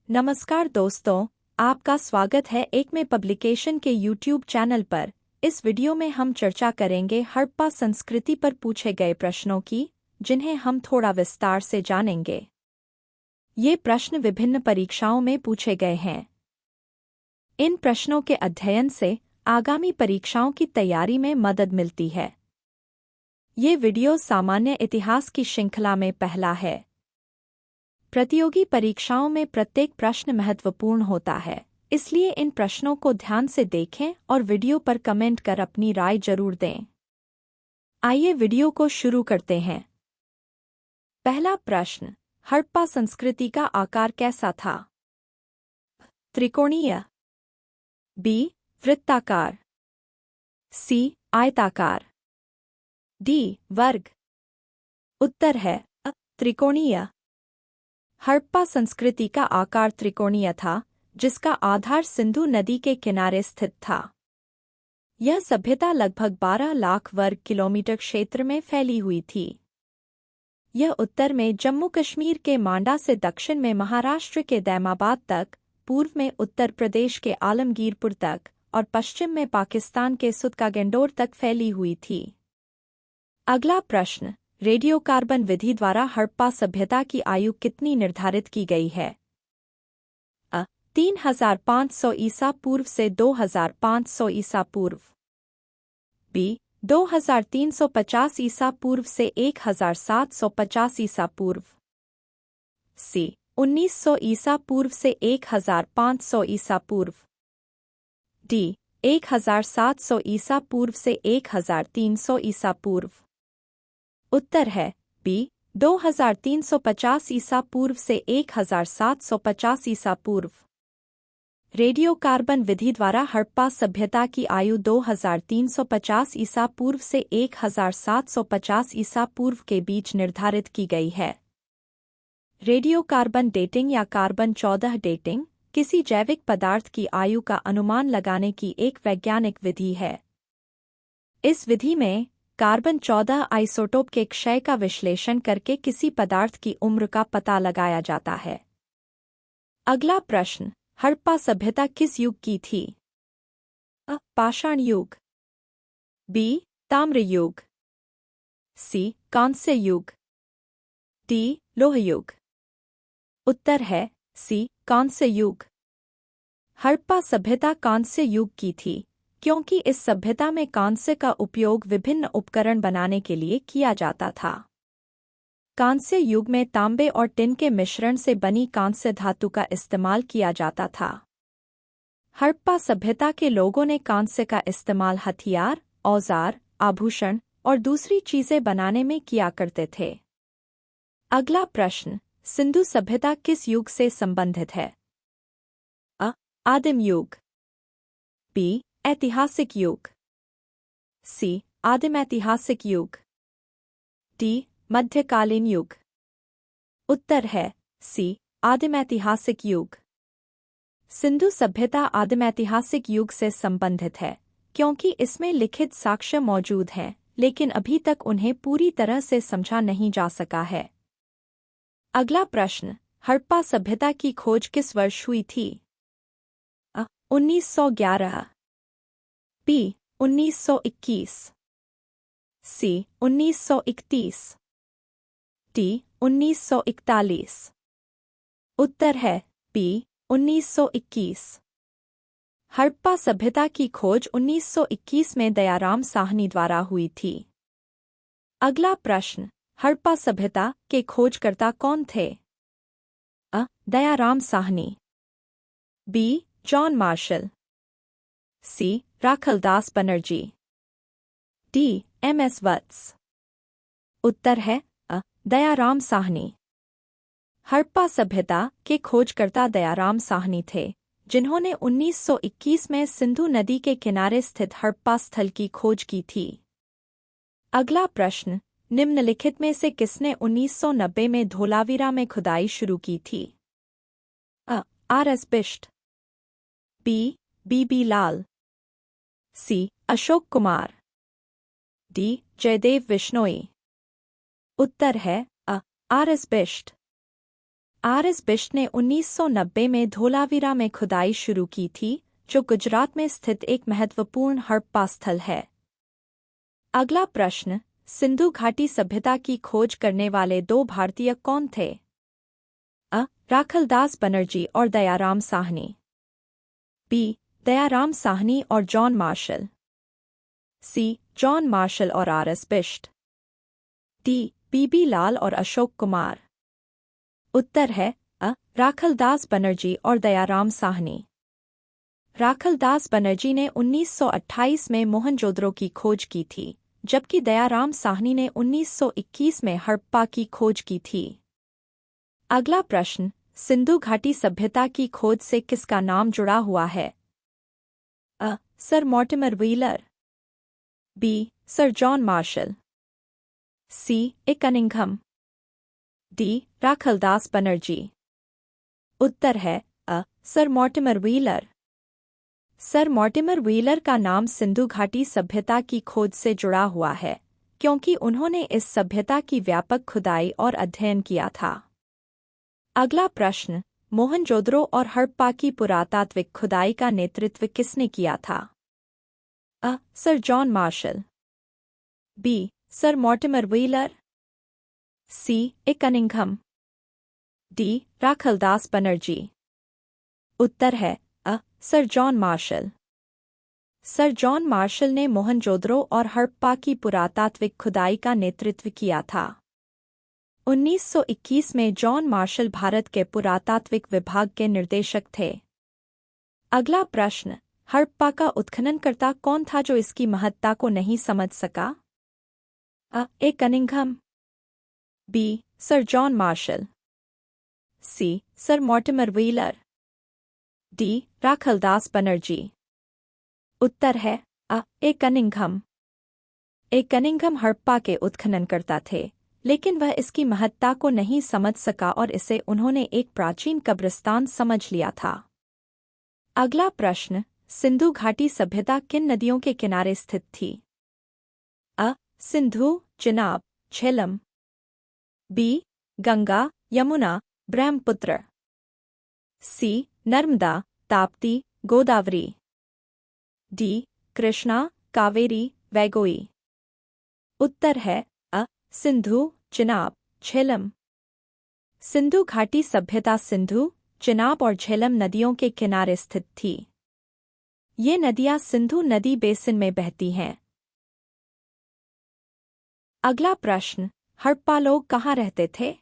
नमस्कार दोस्तों, आपका स्वागत है एक में पब्लिकेशन के यूट्यूब चैनल पर। इस वीडियो में हम चर्चा करेंगे हड़प्पा संस्कृति पर पूछे गए प्रश्नों की, जिन्हें हम थोड़ा विस्तार से जानेंगे। ये प्रश्न विभिन्न परीक्षाओं में पूछे गए हैं। इन प्रश्नों के अध्ययन से आगामी परीक्षाओं की तैयारी में मदद मिलती है। ये वीडियो सामान्य इतिहास की श्रृंखला में पहला है। प्रतियोगी परीक्षाओं में प्रत्येक प्रश्न महत्वपूर्ण होता है, इसलिए इन प्रश्नों को ध्यान से देखें और वीडियो पर कमेंट कर अपनी राय जरूर दें। आइए वीडियो को शुरू करते हैं। पहला प्रश्न, हड़प्पा संस्कृति का आकार कैसा था? त्रिकोणीय, बी वृत्ताकार, सी आयताकार, डी वर्ग। उत्तर है अ त्रिकोणीय। हड़प्पा संस्कृति का आकार त्रिकोणीय था, जिसका आधार सिंधु नदी के किनारे स्थित था। यह सभ्यता लगभग 12 लाख वर्ग किलोमीटर क्षेत्र में फैली हुई थी। यह उत्तर में जम्मू कश्मीर के मांडा से दक्षिण में महाराष्ट्र के दैमाबाद तक, पूर्व में उत्तर प्रदेश के आलमगीरपुर तक और पश्चिम में पाकिस्तान के सुतकागेंडोर तक फैली हुई थी। अगला प्रश्न, रेडियोकार्बन विधि द्वारा हड़प्पा सभ्यता की आयु कितनी निर्धारित की गई है? 3500 ईसा पूर्व से 2500 ईसा पूर्व, बी 2350 ईसा पूर्व से 1750 ईसा पूर्व, सी 1900 ईसा पूर्व से 1500 ईसा पूर्व, डी 1700 ईसा पूर्व से 1300 ईसा पूर्व। उत्तर है बी 2350 ईसा पूर्व से 1750 ईसा पूर्व। रेडियोकार्बन विधि द्वारा हड़प्पा सभ्यता की आयु 2350 ईसा पूर्व से 1750 ईसा पूर्व के बीच निर्धारित की गई है। रेडियोकार्बन डेटिंग या कार्बन 14 डेटिंग किसी जैविक पदार्थ की आयु का अनुमान लगाने की एक वैज्ञानिक विधि है। इस विधि में कार्बन 14 आइसोटोप के क्षय का विश्लेषण करके किसी पदार्थ की उम्र का पता लगाया जाता है। अगला प्रश्न, हड़प्पा सभ्यता किस युग की थी? अ पाषाण युग, बी ताम्र युग, सी कांस्य युग, डी लोह युग। उत्तर है सी कांस्य युग। हड़प्पा सभ्यता कांस्य युग की थी, क्योंकि इस सभ्यता में कांस्य का उपयोग विभिन्न उपकरण बनाने के लिए किया जाता था। कांस्य युग में तांबे और टिन के मिश्रण से बनी कांस्य धातु का इस्तेमाल किया जाता था। हड़प्पा सभ्यता के लोगों ने कांस्य का इस्तेमाल हथियार, औजार, आभूषण और दूसरी चीजें बनाने में किया करते थे। अगला प्रश्न, सिंधु सभ्यता किस युग से संबंधित है? अ आदिम युग, बी ऐतिहासिक युग, सी आदिम ऐतिहासिक युग, डी मध्यकालीन युग। उत्तर है सी आदिम ऐतिहासिक युग। सिंधु सभ्यता आदिम ऐतिहासिक युग से संबंधित है, क्योंकि इसमें लिखित साक्ष्य मौजूद हैं, लेकिन अभी तक उन्हें पूरी तरह से समझा नहीं जा सका है। अगला प्रश्न, हड़प्पा सभ्यता की खोज किस वर्ष हुई थी? 1911, बी 1921, सी 1931, डी 1941। उत्तर है बी 1921। हड़प्पा सभ्यता की खोज 1921 में दयाराम साहनी द्वारा हुई थी। अगला प्रश्न, हड़प्पा सभ्यता के खोजकर्ता कौन थे? अ Dayaram Sahni, B John Marshall, C Rakhaldas Banerjee, D M S. Vats. उत्तर है अ दयाराम साहनी। हड़प्पा सभ्यता के खोजकर्ता दयाराम साहनी थे, जिन्होंने 1921 में सिंधु नदी के किनारे स्थित हड़प्पा स्थल की खोज की थी। अगला प्रश्न, निम्नलिखित में से किसने 1990 में धोलावीरा में खुदाई शुरू की थी? अ आर.एस. बिष्ट, बी बी लाल, सी अशोक कुमार, डी जयदेव बिश्नोई। उत्तर है अ आर.एस. बिष्ट। आर.एस. बिष्ट ने 1990 में धोलावीरा में खुदाई शुरू की थी, जो गुजरात में स्थित एक महत्वपूर्ण हड़प्पा स्थल है। अगला प्रश्न, सिंधु घाटी सभ्यता की खोज करने वाले दो भारतीय कौन थे? अ. राखलदास बनर्जी और दयाराम साहनी। बी. दयाराम साहनी और जॉन मार्शल। सी. जॉन मार्शल और आर.एस. बिष्ट। डी. बी.बी. लाल और अशोक कुमार। उत्तर है अ. राखलदास बनर्जी और दयाराम साहनी। राखलदास बनर्जी ने 1928 में मोहनजोदड़ो की खोज की थी, जबकि दयाराम साहनी ने 1921 में हड़प्पा की खोज की थी। अगला प्रश्न, सिंधु घाटी सभ्यता की खोज से किसका नाम जुड़ा हुआ है? अ. Sir Mortimer Wheeler. B. Sir John Marshall. C. A Cunningham. D. Rakhaldas Banerjee. उत्तर है अ. Sir Mortimer Wheeler. Sir Mortimer Wheeler का नाम सिंधु घाटी सभ्यता की खोज से जुड़ा हुआ है, क्योंकि उन्होंने इस सभ्यता की व्यापक खुदाई और अध्ययन किया था। अगला प्रश्न, मोहनजोदड़ो और हड़प्पा की पुरातात्विक खुदाई का नेतृत्व किसने किया था? अ. Sir John Marshall. B. Sir Mortimer Wheeler. C. A Cunningham. D. Rakhaldas Banerjee. उत्तर है अ. Sir John Marshall. Sir John Marshall ने मोहनजोदड़ो और हड़प्पा की पुरातात्विक खुदाई का नेतृत्व किया था। 1921 में जॉन मार्शल भारत के पुरातात्विक विभाग के निर्देशक थे। अगला प्रश्न, हड़प्पा का उत्खननकर्ता कौन था जो इसकी महत्ता को नहीं समझ सका? अ. A Cunningham. B. Sir John Marshall. C. Sir Mortimer Wheeler. D. Rakhaldas Banerjee. उत्तर है अ. A Cunningham. A Cunningham Harappa के उत्खननकर्ता थे, लेकिन वह इसकी महत्ता को नहीं समझ सका और इसे उन्होंने एक प्राचीन कब्रिस्तान समझ लिया था। अगला प्रश्न, सिंधु घाटी सभ्यता किन नदियों के किनारे स्थित थी? अ. सिंधु, चिनाब, झेलम। बी. गंगा, यमुना, ब्रह्मपुत्र। सी. नर्मदा, ताप्ती, गोदावरी। डी. कृष्णा, कावेरी, वैगोई। उत्तर है अ. सिंधु, चिनाब, झेलम। सिंधु घाटी सभ्यता सिंधु, चिनाब और झेलम नदियों के किनारे स्थित थी। ये नदियां सिंधु नदी बेसिन में बहती हैं। अगला प्रश्न, हड़प्पा लोग कहाँ रहते थे?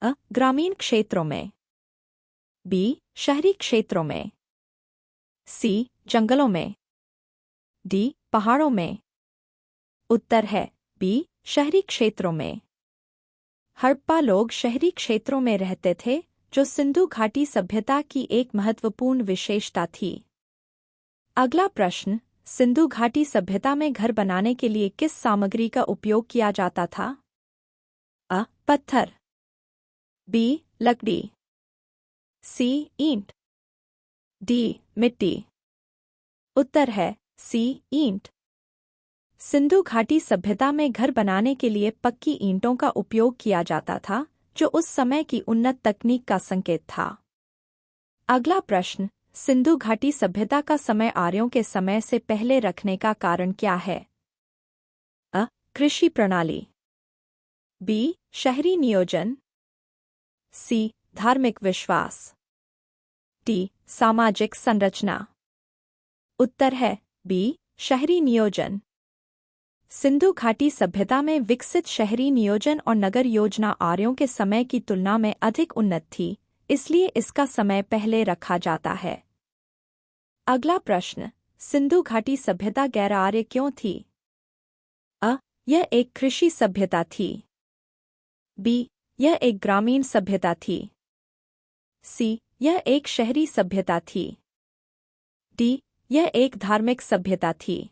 अ. ग्रामीण क्षेत्रों में। बी. शहरी क्षेत्रों में। सी. जंगलों में। डी. पहाड़ों में। उत्तर है बी. शहरी क्षेत्रों में। हड़प्पा लोग शहरी क्षेत्रों में रहते थे, जो सिंधु घाटी सभ्यता की एक महत्वपूर्ण विशेषता थी। अगला प्रश्न, सिंधु घाटी सभ्यता में घर बनाने के लिए किस सामग्री का उपयोग किया जाता था? अ. पत्थर। बी. लकड़ी। सी. ईंट। डी. मिट्टी। उत्तर है सी. ईंट। सिंधु घाटी सभ्यता में घर बनाने के लिए पक्की ईंटों का उपयोग किया जाता था, जो उस समय की उन्नत तकनीक का संकेत था। अगला प्रश्न, सिंधु घाटी सभ्यता का समय आर्यों के समय से पहले रखने का कारण क्या है? अ. कृषि प्रणाली। बी. शहरी नियोजन। सी. धार्मिक विश्वास। डी. सामाजिक संरचना। उत्तर है बी. शहरी नियोजन। सिंधु घाटी सभ्यता में विकसित शहरी नियोजन और नगर योजना आर्यों के समय की तुलना में अधिक उन्नत थी, इसलिए इसका समय पहले रखा जाता है। अगला प्रश्न, सिंधु घाटी सभ्यता गैर आर्य क्यों थी? अ. यह एक कृषि सभ्यता थी। बी. यह एक ग्रामीण सभ्यता थी। सी. यह एक शहरी सभ्यता थी। डी. यह एक धार्मिक सभ्यता थी।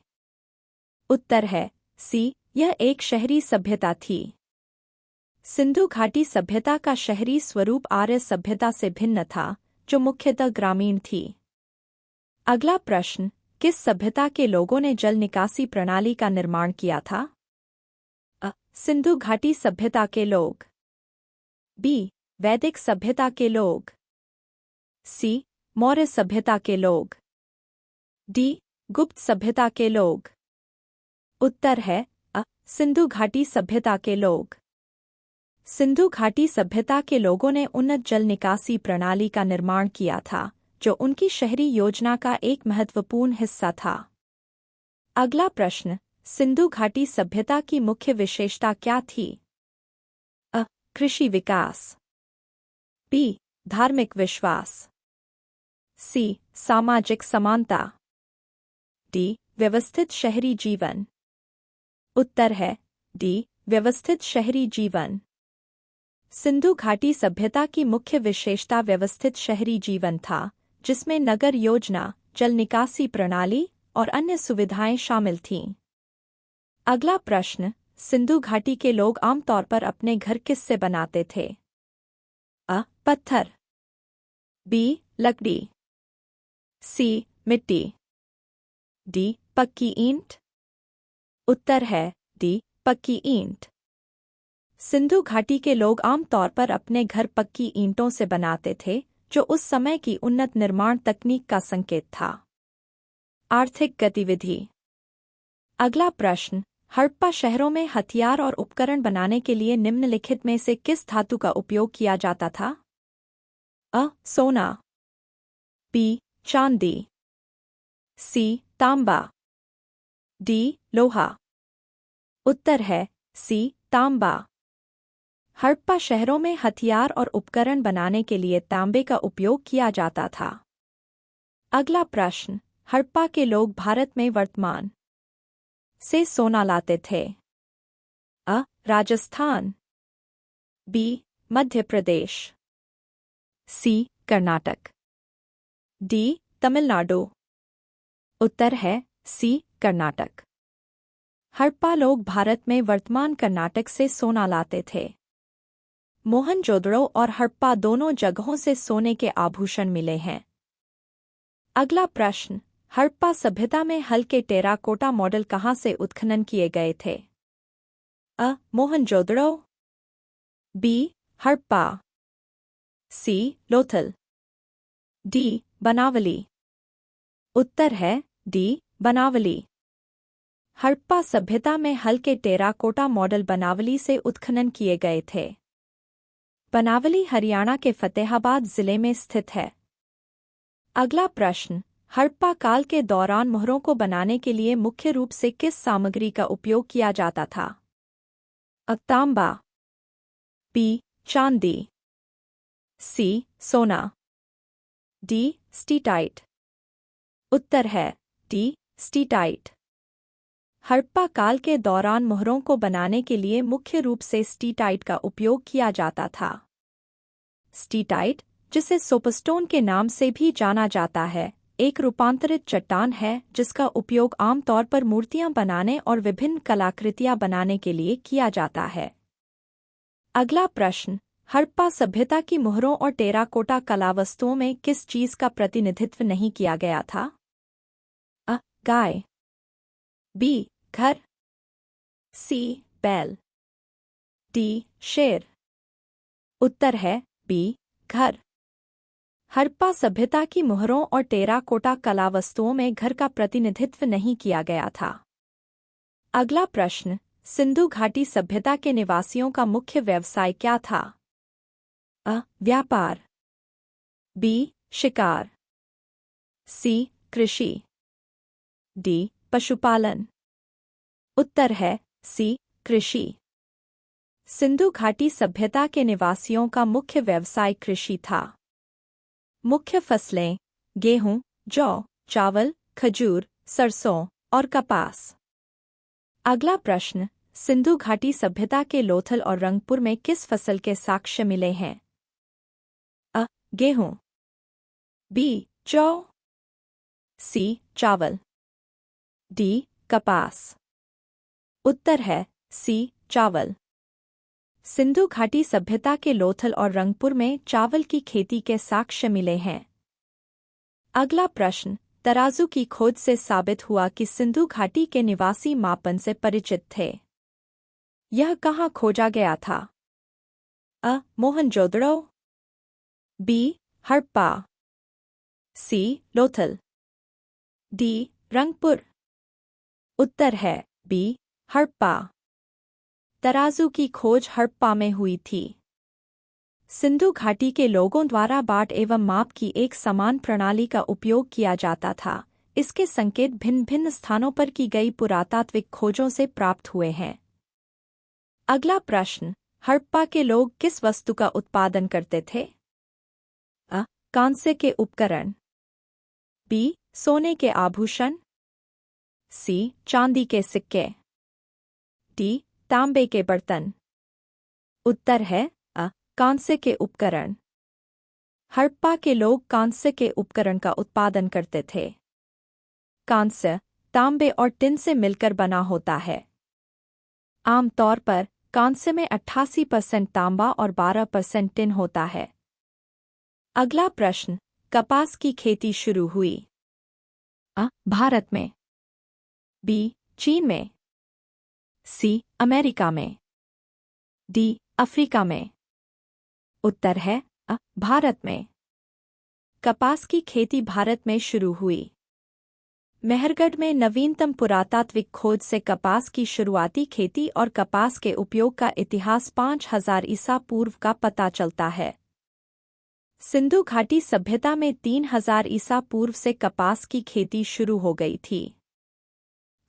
उत्तर है सी. यह एक शहरी सभ्यता थी। सिंधु घाटी सभ्यता का शहरी स्वरूप आर्य सभ्यता से भिन्न था, जो मुख्यतः ग्रामीण थी। अगला प्रश्न, किस सभ्यता के लोगों ने जल निकासी प्रणाली का निर्माण किया था? अ. सिंधु घाटी सभ्यता के लोग। बी. वैदिक सभ्यता के लोग। सी, मौर्य सभ्यता के लोग। डी, गुप्त सभ्यता के लोग। उत्तर है अ, सिंधु घाटी सभ्यता के लोग। सिंधु घाटी सभ्यता के लोगों ने उन्नत जल निकासी प्रणाली का निर्माण किया था, जो उनकी शहरी योजना का एक महत्वपूर्ण हिस्सा था। अगला प्रश्न, सिंधु घाटी सभ्यता की मुख्य विशेषता क्या थी? अ, कृषि विकास। बी, धार्मिक विश्वास। सी, सामाजिक समानता। डी, व्यवस्थित शहरी जीवन। उत्तर है डी, व्यवस्थित शहरी जीवन। सिंधु घाटी सभ्यता की मुख्य विशेषता व्यवस्थित शहरी जीवन था, जिसमें नगर योजना, जल निकासी प्रणाली और अन्य सुविधाएं शामिल थीं। अगला प्रश्न, सिंधु घाटी के लोग आमतौर पर अपने घर किससे बनाते थे? अ, पत्थर। बी, लकड़ी। सी, मिट्टी। डी, पक्की ईंट। उत्तर है डी, पक्की ईंट। सिंधु घाटी के लोग आमतौर पर अपने घर पक्की ईंटों से बनाते थे, जो उस समय की उन्नत निर्माण तकनीक का संकेत था। आर्थिक गतिविधि। अगला प्रश्न, हड़प्पा शहरों में हथियार और उपकरण बनाने के लिए निम्नलिखित में से किस धातु का उपयोग किया जाता था? अ, सोना। बी, चांदी। सी, तांबा। डी, लोहा। उत्तर है सी, तांबा। हड़प्पा शहरों में हथियार और उपकरण बनाने के लिए तांबे का उपयोग किया जाता था। अगला प्रश्न, हड़प्पा के लोग भारत में वर्तमान से सोना लाते थे? अ, राजस्थान। बी, मध्य प्रदेश। सी, कर्नाटक। डी, तमिलनाडु। उत्तर है सी, कर्नाटक। हड़प्पा लोग भारत में वर्तमान कर्नाटक से सोना लाते थे। मोहनजोदड़ो और हड़प्पा दोनों जगहों से सोने के आभूषण मिले हैं। अगला प्रश्न, हड़प्पा सभ्यता में हल्के टेराकोटा मॉडल कहाँ से उत्खनन किए गए थे? अ, मोहनजोदड़ो। बी, हड़प्पा। सी, लोथल। डी, बनावली। उत्तर है डी, बनावली। हड़प्पा सभ्यता में हल्के टेराकोटा मॉडल बनावली से उत्खनन किए गए थे। बनावली हरियाणा के फतेहाबाद जिले में स्थित है। अगला प्रश्न, हड़प्पा काल के दौरान मोहरों को बनाने के लिए मुख्य रूप से किस सामग्री का उपयोग किया जाता था? अ, तांबा। बी, चांदी। सी, सोना। D, steatite. उत्तर है डी, स्टीटाइट। हड़प्पा काल के दौरान मोहरों को बनाने के लिए मुख्य रूप से स्टीटाइट का उपयोग किया जाता था। स्टीटाइट, जिसे सोपस्टोन के नाम से भी जाना जाता है, एक रूपांतरित चट्टान है जिसका उपयोग आमतौर पर मूर्तियां बनाने और विभिन्न कलाकृतियां बनाने के लिए किया जाता है। अगला प्रश्न, हड़प्पा सभ्यता की मोहरों और टेराकोटा कलावस्तुओं में किस चीज का प्रतिनिधित्व नहीं किया गया था? अ, गाय। बी, घर। सी, बैल। डी, शेर। उत्तर है बी, घर। हड़प्पा सभ्यता की मोहरों और टेराकोटा कलावस्तुओं में घर का प्रतिनिधित्व नहीं किया गया था। अगला प्रश्न, सिंधु घाटी सभ्यता के निवासियों का मुख्य व्यवसाय क्या था? अ, व्यापार। बी, शिकार। सी, कृषि। डी, पशुपालन। उत्तर है सी, कृषि। सिंधु घाटी सभ्यता के निवासियों का मुख्य व्यवसाय कृषि था। मुख्य फसलें गेहूं, जौ, चावल, खजूर, सरसों और कपास। अगला प्रश्न, सिंधु घाटी सभ्यता के लोथल और रंगपुर में किस फसल के साक्ष्य मिले हैं? अ, गेहूं। बी, जौ। सी, चावल। डी, कपास। उत्तर है सी, चावल। सिंधु घाटी सभ्यता के लोथल और रंगपुर में चावल की खेती के साक्ष्य मिले हैं। अगला प्रश्न, तराजू की खोज से साबित हुआ कि सिंधु घाटी के निवासी मापन से परिचित थे। यह कहाँ खोजा गया था? अ. मोहनजोदड़ो, बी. हड़प्पा, सी. लोथल, डी. रंगपुर। उत्तर है बी. हड़प्पा। तराजू की खोज हड़प्पा में हुई थी। सिंधु घाटी के लोगों द्वारा बाट एवं माप की एक समान प्रणाली का उपयोग किया जाता था। इसके संकेत भिन्न भिन्न स्थानों पर की गई पुरातात्विक खोजों से प्राप्त हुए हैं। अगला प्रश्न, हड़प्पा के लोग किस वस्तु का उत्पादन करते थे? अ. कांस्य के उपकरण, बी. सोने के आभूषण, सी. चांदी के सिक्के, डी. तांबे के बर्तन। उत्तर है अ. कांस्य के उपकरण। हड़प्पा के लोग कांस्य के उपकरण का उत्पादन करते थे। कांस्य तांबे और टिन से मिलकर बना होता है। आमतौर पर कांस्य में 88% तांबा और 12% टिन होता है। अगला प्रश्न, कपास की खेती शुरू हुई? अ. भारत में, बी. चीन में, सी. अमेरिका में, डी. अफ्रीका में। उत्तर है अ. भारत में। कपास की खेती भारत में शुरू हुई। मेहरगढ़ में नवीनतम पुरातात्विक खोज से कपास की शुरुआती खेती और कपास के उपयोग का इतिहास 5000 ईसा पूर्व का पता चलता है। सिंधु घाटी सभ्यता में 3000 ईसा पूर्व से कपास की खेती शुरू हो गई थी।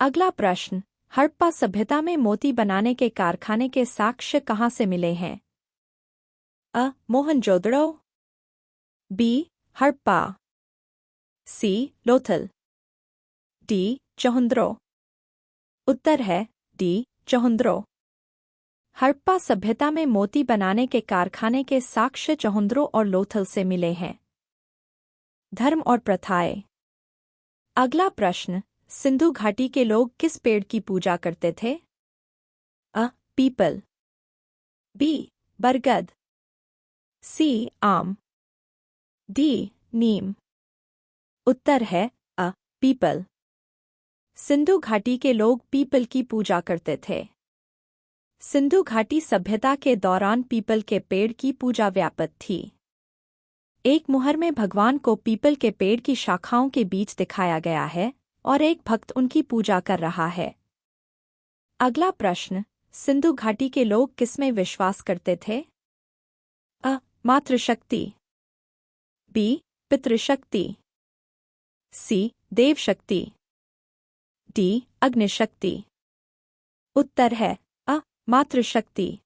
अगला प्रश्न, हड़प्पा सभ्यता में मोती बनाने के कारखाने के साक्ष्य कहाँ से मिले हैं? अ. मोहनजोदड़ो, बी. हड़प्पा, सी. लोथल, डी. चहुंद्रो। उत्तर है डी. चहुंद्रो। हड़प्पा सभ्यता में मोती बनाने के कारखाने के साक्ष्य चहुंद्रो और लोथल से मिले हैं। धर्म और प्रथाएं। अगला प्रश्न, सिंधु घाटी के लोग किस पेड़ की पूजा करते थे? अ. पीपल, बी. बरगद, सी. आम, डी. नीम। उत्तर है अ. पीपल। सिंधु घाटी के लोग पीपल की पूजा करते थे। सिंधु घाटी सभ्यता के दौरान पीपल के पेड़ की पूजा व्यापक थी। एक मुहर में भगवान को पीपल के पेड़ की शाखाओं के बीच दिखाया गया है और एक भक्त उनकी पूजा कर रहा है। अगला प्रश्न, सिंधु घाटी के लोग किसमें विश्वास करते थे? अ. मातृशक्ति, बी. पितृशक्ति, सी. देवशक्ति, डी. अग्निशक्ति। उत्तर है अ. मातृशक्ति।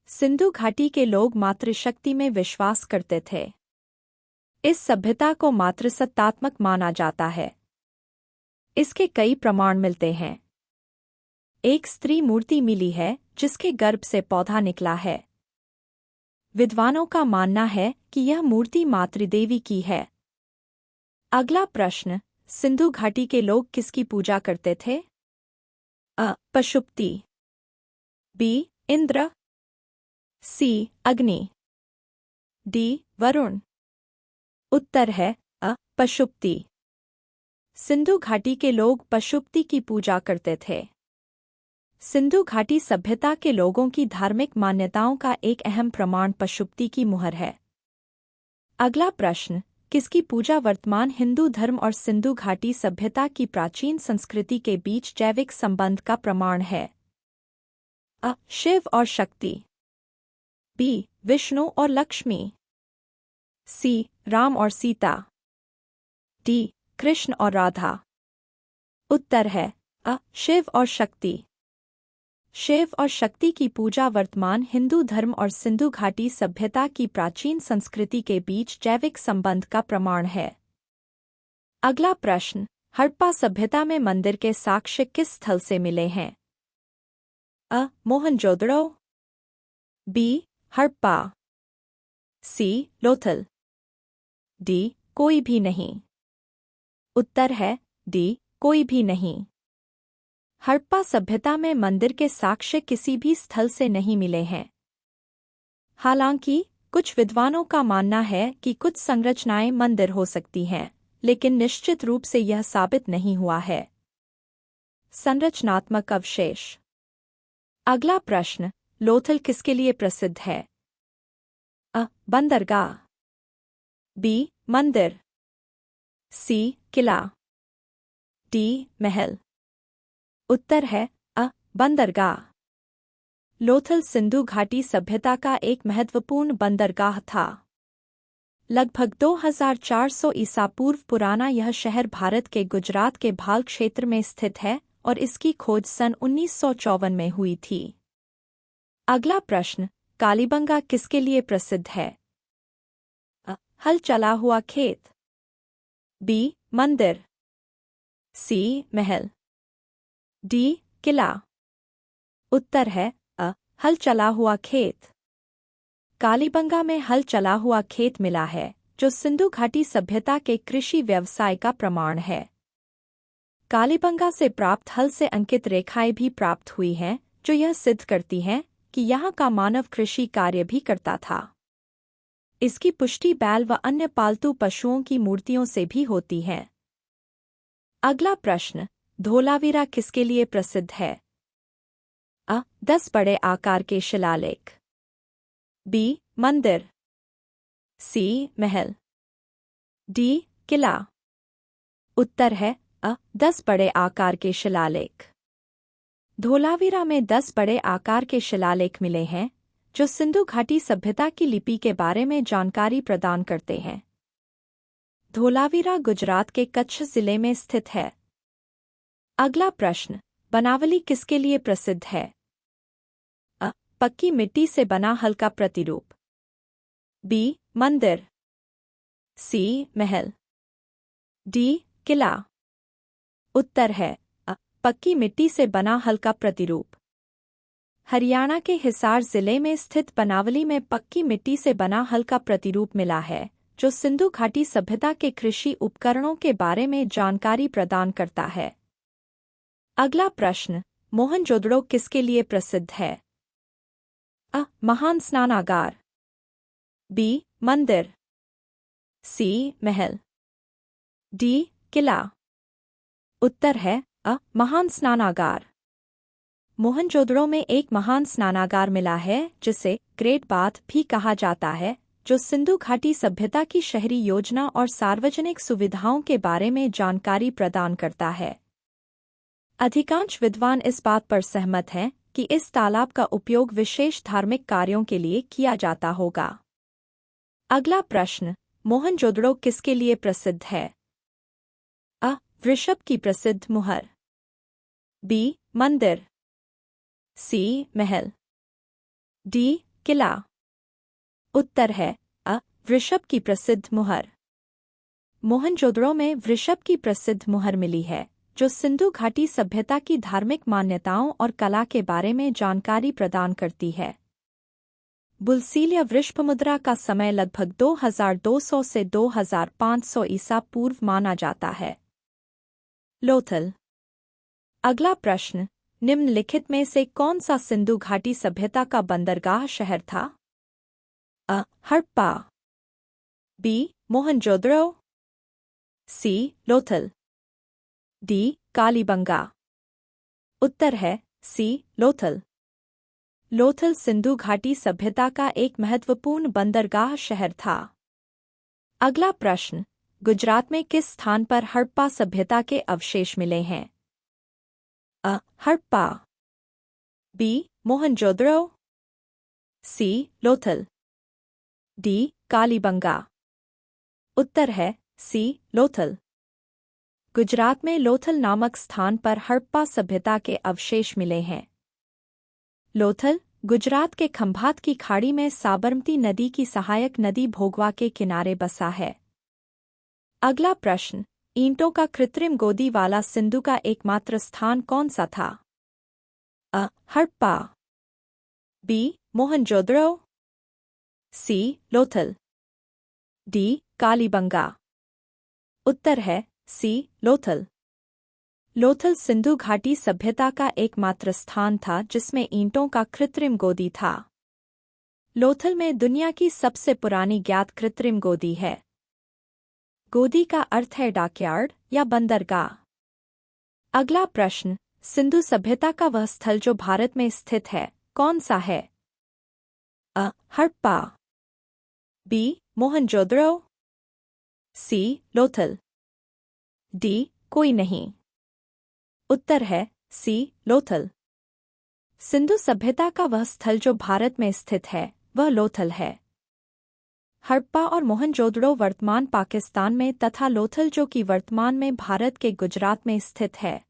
सिंधु घाटी के लोग मातृशक्ति में विश्वास करते थे। इस सभ्यता को मातृसत्तात्मक माना जाता है। इसके कई प्रमाण मिलते हैं। एक स्त्री मूर्ति मिली है जिसके गर्भ से पौधा निकला है। विद्वानों का मानना है कि यह मूर्ति मातृदेवी की है। अगला प्रश्न, सिंधु घाटी के लोग किसकी पूजा करते थे? अ. पशुपति, बी. इंद्र, सी. अग्नि, डी. वरुण। उत्तर है अ. पशुपति। सिंधु घाटी के लोग पशुपति की पूजा करते थे। सिंधु घाटी सभ्यता के लोगों की धार्मिक मान्यताओं का एक अहम प्रमाण पशुपति की मुहर है। अगला प्रश्न, किसकी पूजा वर्तमान हिंदू धर्म और सिंधु घाटी सभ्यता की प्राचीन संस्कृति के बीच जैविक संबंध का प्रमाण है? अ. शिव और शक्ति, बी. विष्णु और लक्ष्मी, सी. राम और सीता, डी. कृष्ण और राधा। उत्तर है अ. शिव और शक्ति। शिव और शक्ति की पूजा वर्तमान हिंदू धर्म और सिंधु घाटी सभ्यता की प्राचीन संस्कृति के बीच जैविक संबंध का प्रमाण है। अगला प्रश्न, हड़प्पा सभ्यता में मंदिर के साक्ष्य किस स्थल से मिले हैं? अ. मोहनजोदड़ो, बी. हड़प्पा, सी. लोथल, डी. कोई भी नहीं। उत्तर है डी. कोई भी नहीं। हड़प्पा सभ्यता में मंदिर के साक्ष्य किसी भी स्थल से नहीं मिले हैं। हालांकि कुछ विद्वानों का मानना है कि कुछ संरचनाएं मंदिर हो सकती हैं, लेकिन निश्चित रूप से यह साबित नहीं हुआ है। संरचनात्मक अवशेष। अगला प्रश्न, लोथल किसके लिए प्रसिद्ध है? बंदरगाह। बी मंदिर। सी किला। डी महल। उत्तर है बंदरगाह। लोथल सिंधु घाटी सभ्यता का एक महत्वपूर्ण बंदरगाह था। लगभग 2400 ईसा पूर्व पुराना यह शहर भारत के गुजरात के भाल क्षेत्र में स्थित है और इसकी खोज सन 1954 में हुई थी। अगला प्रश्न, कालीबंगा किसके लिए प्रसिद्ध है? हल चला हुआ खेत। बी मंदिर। सी महल। डी किला। उत्तर है हल चला हुआ खेत। कालीबंगा में हल चला हुआ खेत मिला है, जो सिंधु घाटी सभ्यता के कृषि व्यवसाय का प्रमाण है। कालीबंगा से प्राप्त हल से अंकित रेखाएं भी प्राप्त हुई हैं, जो यह सिद्ध करती हैं कि यहाँ का मानव कृषि कार्य भी करता था। इसकी पुष्टि बैल व अन्य पालतू पशुओं की मूर्तियों से भी होती है। अगला प्रश्न, धोलावीरा किसके लिए प्रसिद्ध है? 10 बड़े आकार के शिलालेख। बी मंदिर। सी महल। डी किला। उत्तर है 10 बड़े आकार के शिलालेख। धोलावीरा में 10 बड़े आकार के शिलालेख मिले हैं, जो सिंधु घाटी सभ्यता की लिपि के बारे में जानकारी प्रदान करते हैं। धोलावीरा गुजरात के कच्छ जिले में स्थित है। अगला प्रश्न, बनावली किसके लिए प्रसिद्ध है? पक्की मिट्टी से बना हल्का प्रतिरूप। बी मंदिर। सी महल। डी किला। उत्तर है पक्की मिट्टी से बना हल्का प्रतिरूप। हरियाणा के हिसार जिले में स्थित बनावली में पक्की मिट्टी से बना हल्का प्रतिरूप मिला है, जो सिंधु घाटी सभ्यता के कृषि उपकरणों के बारे में जानकारी प्रदान करता है। अगला प्रश्न, मोहनजोदड़ो किसके लिए प्रसिद्ध है? महान स्नानागार। बी मंदिर। सी महल। डी किला। उत्तर है महान स्नानागार। मोहनजोदड़ो में एक महान स्नानागार मिला है, जिसे ग्रेट बाथ भी कहा जाता है, जो सिंधु घाटी सभ्यता की शहरी योजना और सार्वजनिक सुविधाओं के बारे में जानकारी प्रदान करता है। अधिकांश विद्वान इस बात पर सहमत हैं कि इस तालाब का उपयोग विशेष धार्मिक कार्यों के लिए किया जाता होगा। अगला प्रश्न, मोहनजोदड़ो किसके लिए प्रसिद्ध है? वृषभ की प्रसिद्ध मुहर। बी मंदिर। सी महल। डी किला। उत्तर है वृषभ की प्रसिद्ध मुहर। मोहनजोदड़ो में वृषभ की प्रसिद्ध मुहर मिली है, जो सिंधु घाटी सभ्यता की धार्मिक मान्यताओं और कला के बारे में जानकारी प्रदान करती है। बुलसीलिया वृषभ मुद्रा का समय लगभग 2200 से 2500 ईसा पूर्व माना जाता है। लोथल। अगला प्रश्न, निम्नलिखित में से कौन सा सिंधु घाटी सभ्यता का बंदरगाह शहर था? हड़प्पा। बी मोहनजोदड़ो। सी लोथल। डी कालीबंगा। उत्तर है सी लोथल। लोथल सिंधु घाटी सभ्यता का एक महत्वपूर्ण बंदरगाह शहर था। अगला प्रश्न, गुजरात में किस स्थान पर हड़प्पा सभ्यता के अवशेष मिले हैं? हड़प्पा। बी मोहनजोदड़ो। सी लोथल। डी कालीबंगा। उत्तर है सी लोथल। गुजरात में लोथल नामक स्थान पर हड़प्पा सभ्यता के अवशेष मिले हैं। लोथल गुजरात के खंभात की खाड़ी में साबरमती नदी की सहायक नदी भोगवा के किनारे बसा है। अगला प्रश्न, ईंटों का कृत्रिम गोदी वाला सिंधु का एकमात्र स्थान कौन सा था? हड़प्पा। बी मोहनजोदड़ो। सी लोथल। डी कालीबंगा। उत्तर है सी लोथल। लोथल सिंधु घाटी सभ्यता का एकमात्र स्थान था जिसमें ईंटों का कृत्रिम गोदी था। लोथल में दुनिया की सबसे पुरानी ज्ञात कृत्रिम गोदी है। गोदी का अर्थ है डॉकयार्ड या बंदरगाह। अगला प्रश्न, सिंधु सभ्यता का वह स्थल जो भारत में स्थित है, कौन सा है? हड़प्पा। बी मोहनजोदड़ो, सी लोथल, डी कोई नहीं। उत्तर है सी लोथल। सिंधु सभ्यता का वह स्थल जो भारत में स्थित है वह लोथल है। हड़प्पा और मोहनजोदड़ो वर्तमान पाकिस्तान में तथा लोथल जो कि वर्तमान में भारत के गुजरात में स्थित है।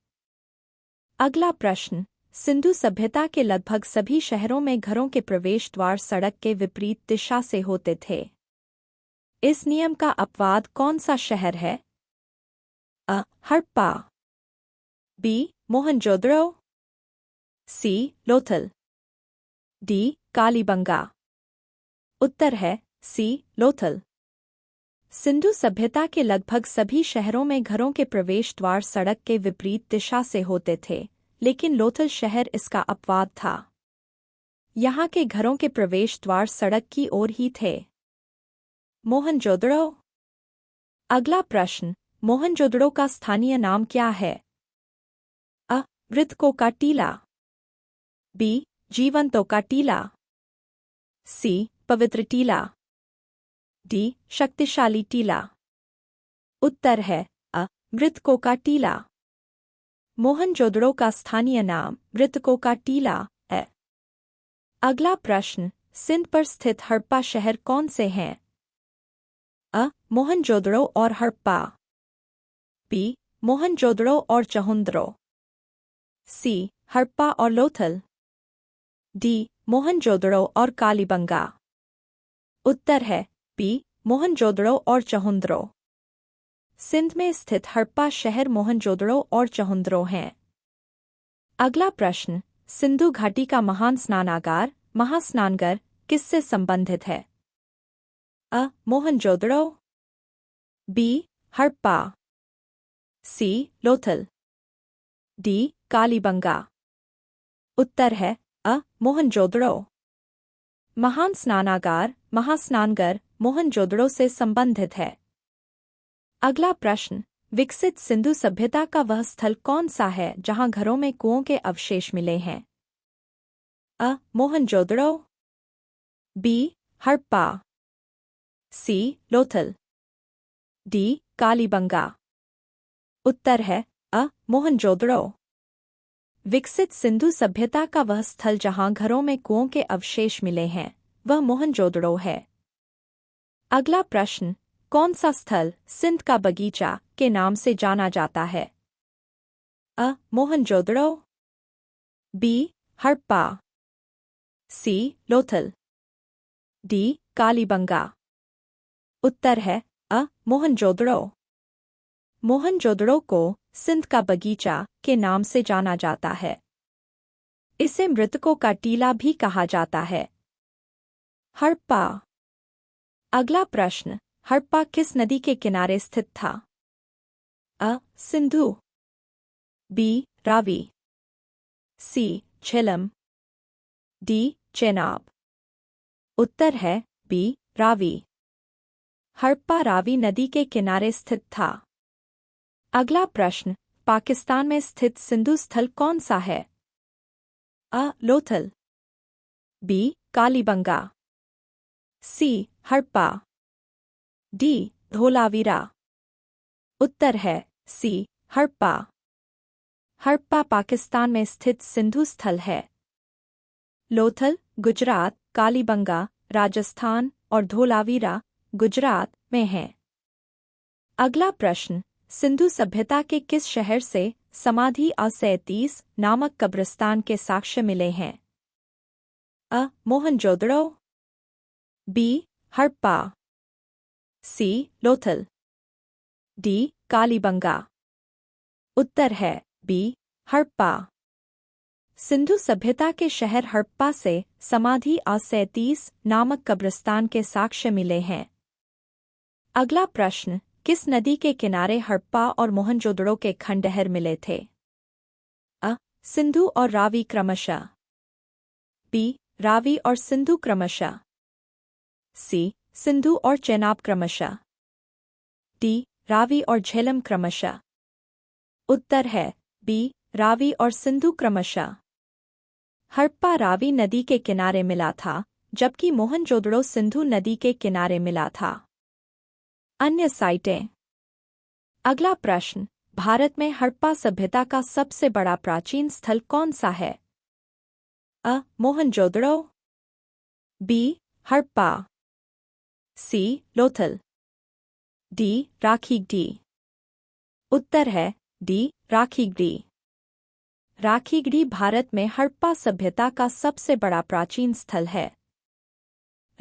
अगला प्रश्न, सिंधु सभ्यता के लगभग सभी शहरों में घरों के प्रवेश द्वार सड़क के विपरीत दिशा से होते थे। इस नियम का अपवाद कौन सा शहर है? अ हड़प्पा, बी मोहनजोदड़ो, सी लोथल, डी कालीबंगा। उत्तर है सी लोथल। सिंधु सभ्यता के लगभग सभी शहरों में घरों के प्रवेश द्वार सड़क के विपरीत दिशा से होते थे, लेकिन लोथल शहर इसका अपवाद था। यहाँ के घरों के प्रवेश द्वार सड़क की ओर ही थे। मोहनजोदड़ो। अगला प्रश्न, मोहनजोदड़ो का स्थानीय नाम क्या है? अ मृतकों का टीला, बी जीवंतों का टीला, सी पवित्र टीला, डी शक्तिशाली टीला। उत्तर है अ मृतकों का टीला। मोहनजोदड़ो का स्थानीय नाम मृतकों का टीला है। अगला प्रश्न, सिंध पर स्थित हड़प्पा शहर कौन से हैं? अ मोहनजोदड़ो और हड़प्पा, बी मोहनजोदड़ो और चहुंद्रो, सी हड़प्पा और लोथल, डी मोहनजोदड़ो और कालीबंगा। उत्तर है बी मोहनजोदड़ो और चहुंद्रो। सिंध में स्थित हड़प्पा शहर मोहनजोदड़ो और चहुंद्रो हैं। अगला प्रश्न, सिंधु घाटी का महान स्नानागार महास्नानगढ़ किससे संबंधित है? अ मोहनजोदड़ो, बी हड़प्पा, सी लोथल, डी कालीबंगा। उत्तर है अ मोहनजोदड़ो। महान स्नानागार महास्नानगढ़ मोहनजोदड़ो से संबंधित है। अगला प्रश्न, विकसित सिंधु सभ्यता का वह स्थल कौन सा है जहां घरों में कुओं के अवशेष मिले हैं? अ मोहनजोदड़ो, बी हड़प्पा, सी लोथल, डी कालीबंगा। उत्तर है अ मोहनजोदड़ो। विकसित सिंधु सभ्यता का वह स्थल जहां घरों में कुओं के अवशेष मिले हैं वह मोहनजोदड़ो है। अगला प्रश्न, कौन सा स्थल सिंध का बगीचा के नाम से जाना जाता है? अ मोहनजोदड़ो, बी हड़प्पा, सी लोथल, डी कालीबंगा। उत्तर है अ मोहनजोदड़ो। मोहनजोदड़ो को सिंध का बगीचा के नाम से जाना जाता है। इसे मृतकों का टीला भी कहा जाता है। हड़प्पा। अगला प्रश्न, हड़प्पा किस नदी के किनारे स्थित था? अ सिंधु, बी रावी, सी झेलम, डी चेनाब। उत्तर है बी रावी। हड़प्पा रावी नदी के किनारे स्थित था। अगला प्रश्न, पाकिस्तान में स्थित सिंधु स्थल कौन सा है? अ लोथल, बी कालीबंगा, सी हड़प्पा, डी धोलावीरा। उत्तर है सी हड़प्पा। हड़प्पा पाकिस्तान में स्थित सिंधु स्थल है। लोथल गुजरात, कालीबंगा राजस्थान और धोलावीरा गुजरात में हैं। अगला प्रश्न, सिंधु सभ्यता के किस शहर से समाधि A37 नामक कब्रिस्तान के साक्ष्य मिले हैं? अ मोहनजोदड़ो, बी हड़प्पा, सी लोथल, डी कालीबंगा। उत्तर है बी हड़प्पा। सिंधु सभ्यता के शहर हड़प्पा से समाधि A37 नामक कब्रिस्तान के साक्ष्य मिले हैं। अगला प्रश्न, किस नदी के किनारे हड़प्पा और मोहनजोदड़ो के खंडहर मिले थे? अ सिंधु और रावी क्रमशः, बी रावी और सिंधु क्रमशः, सी सिंधु और चेनाब क्रमशः, डी रावी और झेलम क्रमशः। उत्तर है बी रावी और सिंधु क्रमशः। हड़प्पा रावी नदी के किनारे मिला था, जबकि मोहनजोदड़ो सिंधु नदी के किनारे मिला था। अन्य साइटें। अगला प्रश्न, भारत में हड़प्पा सभ्यता का सबसे बड़ा प्राचीन स्थल कौन सा है? अ. मोहनजोदड़ो, बी. हड़प्पा, सी. लोथल, डी. राखीगढ़ी। उत्तर है डी. राखीगढ़ी। राखीगढ़ी भारत में हड़प्पा सभ्यता का सबसे बड़ा प्राचीन स्थल है।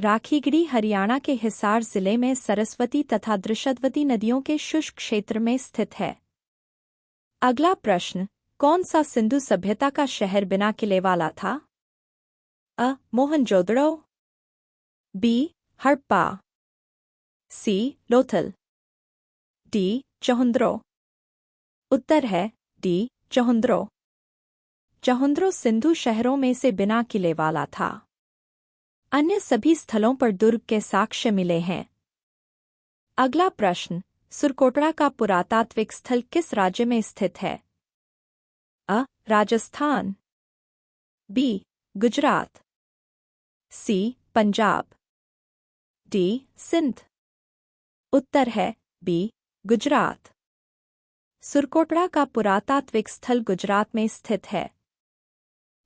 राखीगढ़ी हरियाणा के हिसार जिले में सरस्वती तथा दृशद्वती नदियों के शुष्क क्षेत्र में स्थित है। अगला प्रश्न, कौन सा सिंधु सभ्यता का शहर बिना किले वाला था? अ. मोहनजोदड़ो, बी. हड़प्पा, सी. लोथल, डी. चहुंद्रो। उत्तर है डी. चहुंद्रो। चहुंद्रो सिंधु शहरों में से बिना किले वाला था। अन्य सभी स्थलों पर दुर्ग के साक्ष्य मिले हैं। अगला प्रश्न, सुरकोटड़ा का पुरातात्विक स्थल किस राज्य में स्थित है? अ. राजस्थान, बी. गुजरात, सी. पंजाब, डी. सिंध। उत्तर है बी. गुजरात। सुरकोटड़ा का पुरातात्विक स्थल गुजरात में स्थित है।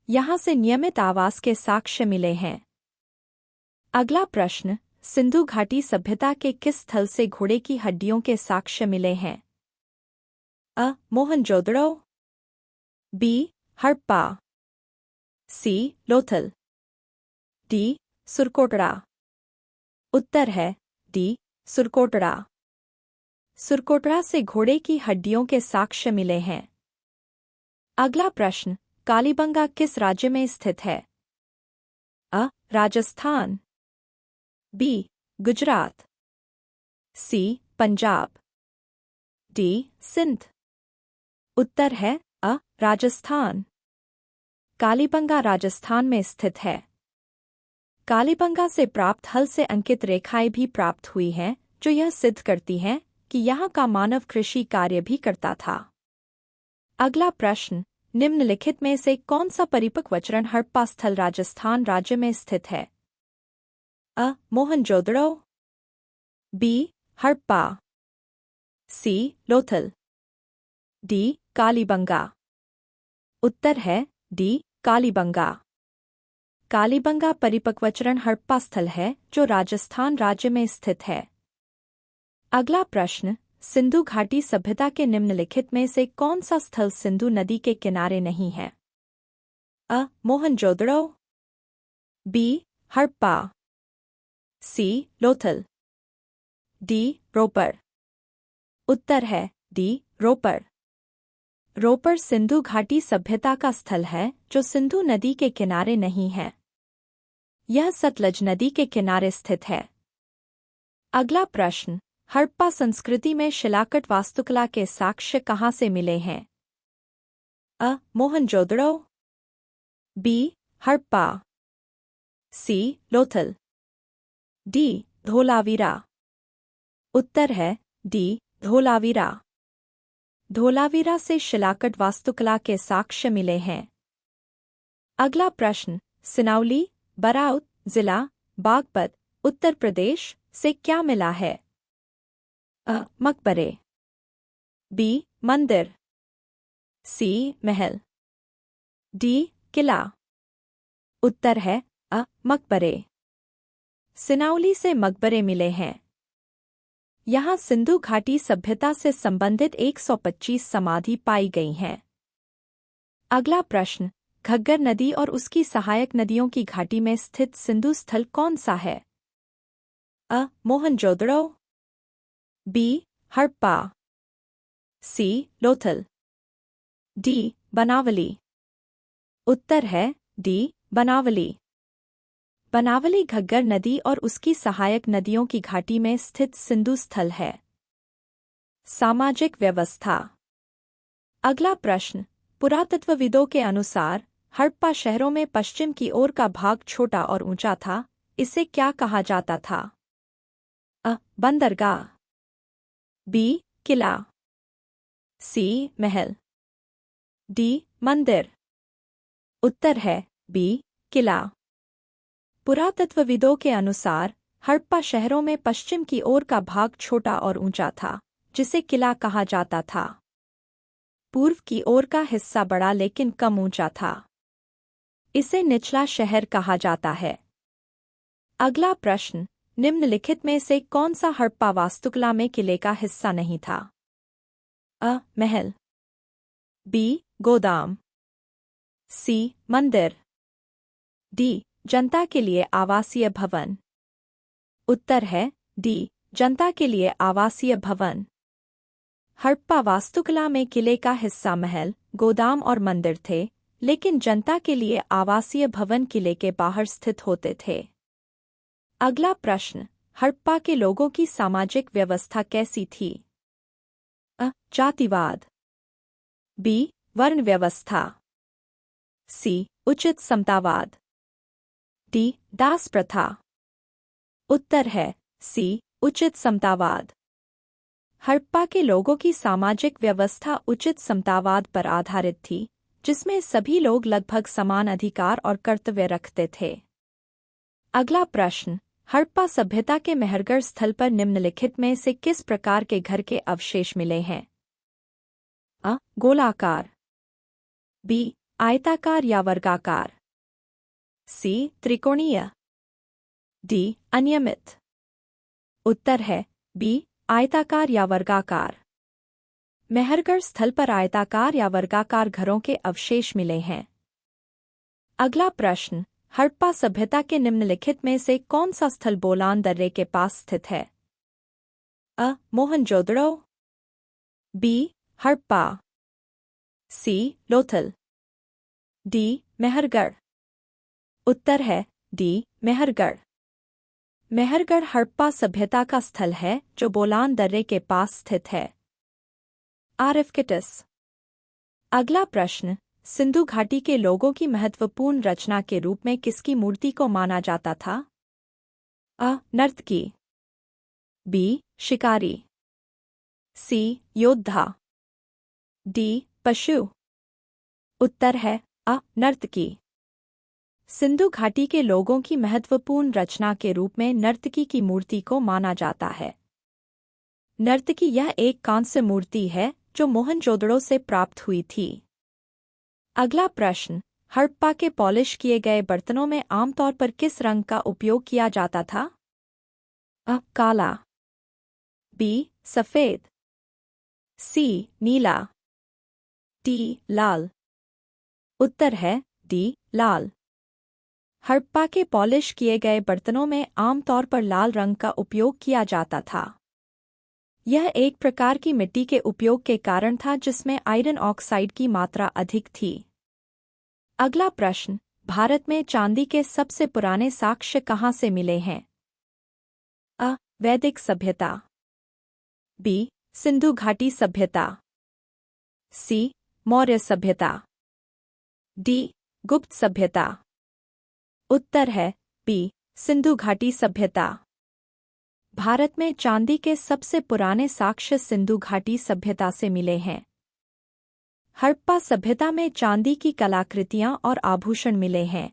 यहाँ से नियमित आवास के साक्ष्य मिले हैं। अगला प्रश्न, सिंधु घाटी सभ्यता के किस स्थल से घोड़े की हड्डियों के साक्ष्य मिले हैं? अ. मोहनजोदड़ो, बी. हड़प्पा, सी. लोथल, डी. सुरकोटड़ा। उत्तर है डी. सुरकोटड़ा। सुरकोटड़ा से घोड़े की हड्डियों के साक्ष्य मिले हैं। अगला प्रश्न, कालीबंगा किस राज्य में स्थित है? अ. राजस्थान, बी. गुजरात, सी. पंजाब, डी. सिंध। उत्तर है अ. राजस्थान। कालीबंगा राजस्थान में स्थित है। कालीबंगा से प्राप्त हल से अंकित रेखाएं भी प्राप्त हुई हैं, जो यह सिद्ध करती हैं कि यहाँ का मानव कृषि कार्य भी करता था। अगला प्रश्न, निम्नलिखित में से कौन सा परिपक्वचरण हड़प्पा स्थल राजस्थान राज्य में स्थित है? अ. मोहनजोदड़ो, बी. हड़प्पा, सी. लोथल, डी. कालीबंगा। उत्तर है डी. कालीबंगा। कालीबंगा परिपक्वचरण हड़प्पा स्थल है जो राजस्थान राज्य में स्थित है। अगला प्रश्न, सिंधु घाटी सभ्यता के निम्नलिखित में से कौन सा स्थल सिंधु नदी के किनारे नहीं है? अ. मोहनजोदड़ो, बी. हड़प्पा, सी. लोथल, डी. रोपर। उत्तर है डी. रोपर। रोपर सिंधु घाटी सभ्यता का स्थल है जो सिंधु नदी के किनारे नहीं है। यह सतलज नदी के किनारे स्थित है। अगला प्रश्न, हड़प्पा संस्कृति में शिलाकट वास्तुकला के साक्ष्य कहाँ से मिले हैं? अ. मोहनजोदड़ो, बी. हड़प्पा, सी. लोथल, डी. धोलावीरा। उत्तर है डी. धोलावीरा। धोलावीरा से शिलाकट वास्तुकला के साक्ष्य मिले हैं। अगला प्रश्न, सिनौली, बराउत जिला, बागपत, उत्तर प्रदेश से क्या मिला है? अ. मकबरे, बी. मंदिर, सी. महल, डी. किला। उत्तर है अ. मकबरे। सिनौली से मकबरे मिले हैं। यहाँ सिंधु घाटी सभ्यता से संबंधित 125 समाधि पाई गई हैं। अगला प्रश्न, घग्गर नदी और उसकी सहायक नदियों की घाटी में स्थित सिंधु स्थल कौन सा है? अ. मोहनजोदड़ो, बी. हड़प्पा, सी. लोथल, डी. बनावली। उत्तर है डी. बनावली। बनावली घग्गर नदी और उसकी सहायक नदियों की घाटी में स्थित सिंधु स्थल है। सामाजिक व्यवस्था। अगला प्रश्न, पुरातत्वविदों के अनुसार हड़प्पा शहरों में पश्चिम की ओर का भाग छोटा और ऊंचा था। इसे क्या कहा जाता था? अ. बंदरगाह, बी. किला, सी. महल, डी. मंदिर। उत्तर है बी. किला। पुरातत्वविदों के अनुसार हड़प्पा शहरों में पश्चिम की ओर का भाग छोटा और ऊंचा था, जिसे किला कहा जाता था। पूर्व की ओर का हिस्सा बड़ा लेकिन कम ऊंचा था। इसे निचला शहर कहा जाता है। अगला प्रश्न, निम्नलिखित में से कौन सा हड़प्पा वास्तुकला में किले का हिस्सा नहीं था? अ. महल, बी. गोदाम, सी. मंदिर, डी. जनता के लिए आवासीय भवन। उत्तर है डी. जनता के लिए आवासीय भवन। हड़प्पा वास्तुकला में किले का हिस्सा महल, गोदाम और मंदिर थे, लेकिन जनता के लिए आवासीय भवन किले के बाहर स्थित होते थे। अगला प्रश्न, हड़प्पा के लोगों की सामाजिक व्यवस्था कैसी थी? अ. जातिवाद, बी. वर्ण व्यवस्था, सी. उचित समतावाद, डी. दास प्रथा। उत्तर है सी. उचित समतावाद। हड़प्पा के लोगों की सामाजिक व्यवस्था उचित समतावाद पर आधारित थी, जिसमें सभी लोग लगभग समान अधिकार और कर्तव्य रखते थे। अगला प्रश्न, हड़प्पा सभ्यता के मेहरगढ़ स्थल पर निम्नलिखित में से किस प्रकार के घर के अवशेष मिले हैं? अ. गोलाकार, बी. आयताकार या वर्गाकार, सी. त्रिकोणीय, डी. अनियमित। उत्तर है बी. आयताकार या वर्गाकार। मेहरगढ़ स्थल पर आयताकार या वर्गाकार घरों के अवशेष मिले हैं। अगला प्रश्न, हड़प्पा सभ्यता के निम्नलिखित में से कौन सा स्थल बोलान दर्रे के पास स्थित है? अ. मोहनजोदड़ो, बी. हड़प्पा, सी. लोथल, डी. मेहरगढ़। उत्तर है डी. मेहरगढ़। मेहरगढ़ हड़प्पा सभ्यता का स्थल है जो बोलान दर्रे के पास स्थित है। आर्किटिक्स। अगला प्रश्न, सिंधु घाटी के लोगों की महत्वपूर्ण रचना के रूप में किसकी मूर्ति को माना जाता था? अ. नर्तकी, बी. शिकारी, सी. योद्धा, डी. पशु। उत्तर है अ. नर्तकी। सिंधु घाटी के लोगों की महत्वपूर्ण रचना के रूप में नर्तकी की मूर्ति को माना जाता है। नर्तकी यह एक कांस्य मूर्ति है जो मोहनजोदड़ो से प्राप्त हुई थी। अगला प्रश्न, हड़प्पा के पॉलिश किए गए बर्तनों में आमतौर पर किस रंग का उपयोग किया जाता था? अ. काला, बी. सफेद, सी. नीला, डी. लाल। उत्तर है डी. लाल। हड़प्पा के पॉलिश किए गए बर्तनों में आमतौर पर लाल रंग का उपयोग किया जाता था। यह एक प्रकार की मिट्टी के उपयोग के कारण था जिसमें आयरन ऑक्साइड की मात्रा अधिक थी। अगला प्रश्न, भारत में चांदी के सबसे पुराने साक्ष्य कहाँ से मिले हैं? अ. वैदिक सभ्यता, बी. सिंधु घाटी सभ्यता, सी. मौर्य सभ्यता, डी. गुप्त सभ्यता। उत्तर है बी. सिंधु घाटी सभ्यता। भारत में चांदी के सबसे पुराने साक्ष्य सिंधु घाटी सभ्यता से मिले हैं। हड़प्पा सभ्यता में चांदी की कलाकृतियां और आभूषण मिले हैं,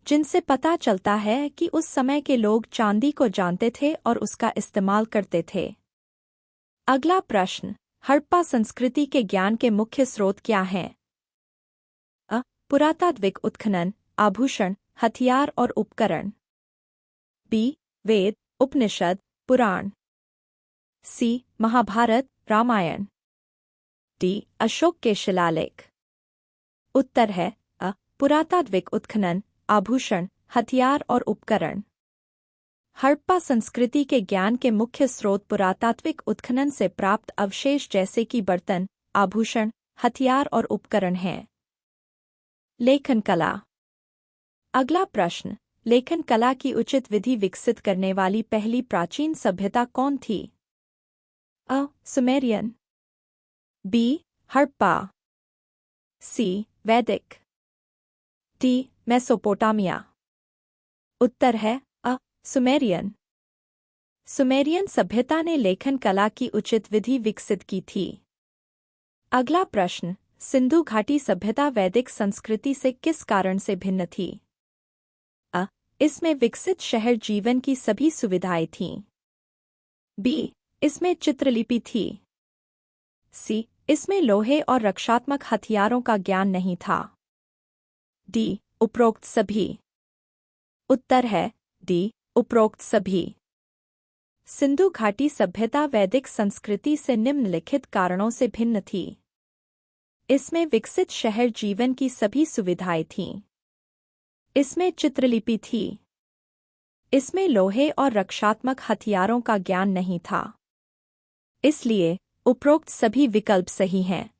जिनसे पता चलता है कि उस समय के लोग चांदी को जानते थे और उसका इस्तेमाल करते थे। अगला प्रश्न, हड़प्पा संस्कृति के ज्ञान के मुख्य स्रोत क्या हैं? अ. पुरातात्विक उत्खनन, आभूषण, हथियार और उपकरण, बी. वेद, उपनिषद, पुराण, सी. महाभारत, रामायण, डी. अशोक के शिलालेख। उत्तर है अ. पुरातात्विक उत्खनन, आभूषण, हथियार और उपकरण। हड़प्पा संस्कृति के ज्ञान के मुख्य स्रोत पुरातात्विक उत्खनन से प्राप्त अवशेष जैसे कि बर्तन, आभूषण, हथियार और उपकरण हैं। लेखन कला। अगला प्रश्न, लेखन कला की उचित विधि विकसित करने वाली पहली प्राचीन सभ्यता कौन थी? अ. Sumerian, B. हड़प्पा, सी. वैदिक, डी. मेसोपोटामिया। उत्तर है अ. सुमेरियन। सुमेरियन सभ्यता ने लेखन कला की उचित विधि विकसित की थी। अगला प्रश्न, सिंधु घाटी सभ्यता वैदिक संस्कृति से किस कारण से भिन्न थी? अ. इसमें विकसित शहर जीवन की सभी सुविधाएं थीं। बी, इसमें चित्रलिपि थी। सी, इसमें लोहे और रक्षात्मक हथियारों का ज्ञान नहीं था। डी, उपरोक्त सभी। उत्तर है डी, उपरोक्त सभी। सिंधु घाटी सभ्यता वैदिक संस्कृति से निम्नलिखित कारणों से भिन्न थी। इसमें विकसित शहर जीवन की सभी सुविधाएं थीं। इसमें चित्रलिपि थी। इसमें लोहे और रक्षात्मक हथियारों का ज्ञान नहीं था। इसलिए उपरोक्त सभी विकल्प सही हैं।